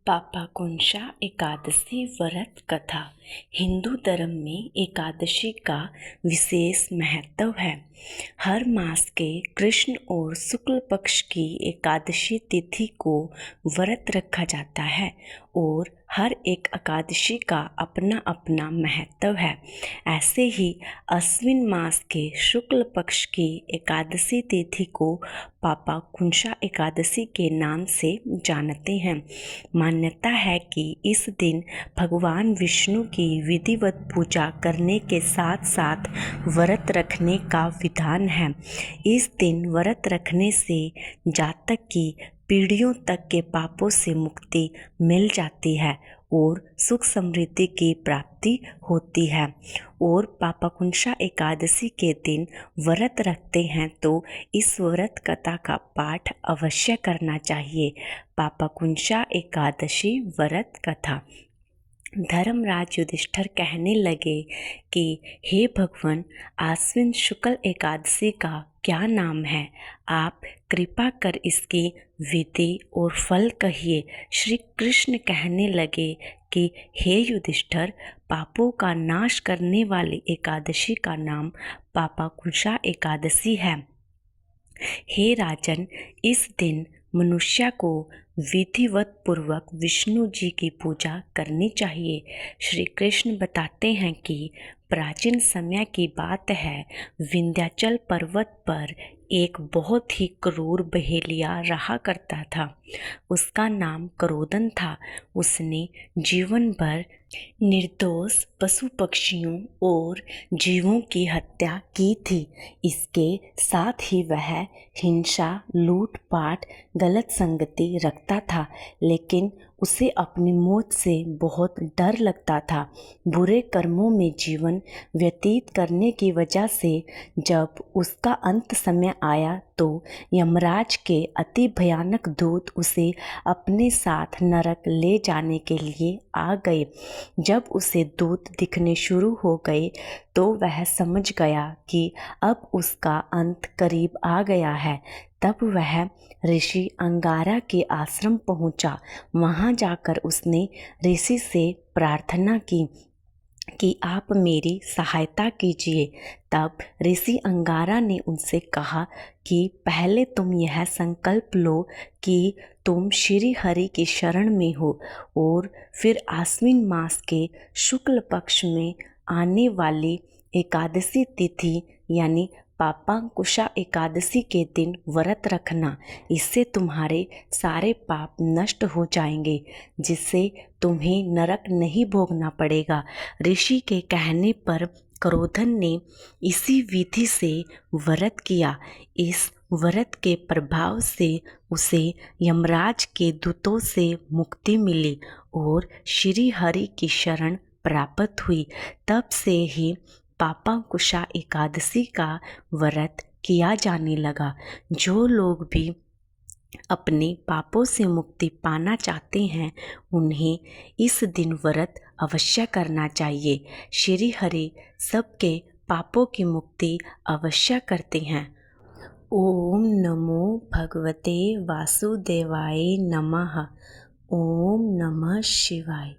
पापाकुंशा एकादशी व्रत कथा। हिंदू धर्म में एकादशी का विशेष महत्व है। हर मास के कृष्ण और शुक्ल पक्ष की एकादशी तिथि को व्रत रखा जाता है और हर एक एकादशी का अपना अपना महत्व है। ऐसे ही अश्विन मास के शुक्ल पक्ष की एकादशी तिथि को पापाकुंशा एकादशी के नाम से जानते हैं। मान्यता है कि इस दिन भगवान विष्णु की विधिवत पूजा करने के साथ साथ व्रत रखने का विधान है। इस दिन व्रत रखने से जातक की पीढ़ियों तक के पापों से मुक्ति मिल जाती है और सुख समृद्धि की प्राप्ति होती है। और पापाकुंशा एकादशी के दिन व्रत रखते हैं तो इस व्रत कथा का पाठ अवश्य करना चाहिए। पापाकुंशा एकादशी व्रत कथा। धर्मराज युधिष्ठिर कहने लगे कि हे भगवान, आश्विन शुक्ल एकादशी का क्या नाम है? आप कृपा कर इसकी विधि और फल कहिए। श्री कृष्ण कहने लगे कि हे युधिष्ठिर, पापों का नाश करने वाली एकादशी का नाम पापाकुंशा एकादशी है। हे राजन, इस दिन मनुष्य को विधिवत पूर्वक विष्णु जी की पूजा करनी चाहिए। श्री कृष्ण बताते हैं कि प्राचीन समय की बात है, विंध्याचल पर्वत पर एक बहुत ही क्रूर बहेलिया रहा करता था। उसका नाम क्रोधन था। उसने जीवन भर निर्दोष पशु पक्षियों और जीवों की हत्या की थी। इसके साथ ही वह हिंसा, लूटपाट, गलत संगति रखता था, लेकिन उसे अपनी मौत से बहुत डर लगता था। बुरे कर्मों में जीवन व्यतीत करने की वजह से जब उसका अंत समय आया तो यमराज के अति भयानक दूत उसे अपने साथ नरक ले जाने के लिए आ गए। जब उसे दूत दिखने शुरू हो गए तो वह समझ गया कि अब उसका अंत करीब आ गया है। तब वह ऋषि अंगारा के आश्रम पहुंचा। वहां जाकर उसने ऋषि से प्रार्थना की कि आप मेरी सहायता कीजिए। तब ऋषि अंगारा ने उनसे कहा कि पहले तुम यह संकल्प लो कि तुम श्री हरि की शरण में हो और फिर आश्विन मास के शुक्ल पक्ष में आने वाली एकादशी तिथि यानी पापाकुंशा एकादशी के दिन व्रत रखना। इससे तुम्हारे सारे पाप नष्ट हो जाएंगे, जिससे तुम्हें नरक नहीं भोगना पड़ेगा। ऋषि के कहने पर क्रोधन ने इसी विधि से व्रत किया। इस व्रत के प्रभाव से उसे यमराज के दूतों से मुक्ति मिली और श्री हरि की शरण प्राप्त हुई। तब से ही पापाकुंशा एकादशी का व्रत किया जाने लगा। जो लोग भी अपने पापों से मुक्ति पाना चाहते हैं, उन्हें इस दिन व्रत अवश्य करना चाहिए। श्री हरि सबके पापों की मुक्ति अवश्य करते हैं। ओम नमो भगवते वासुदेवाय नमः। ओम नमः शिवाय।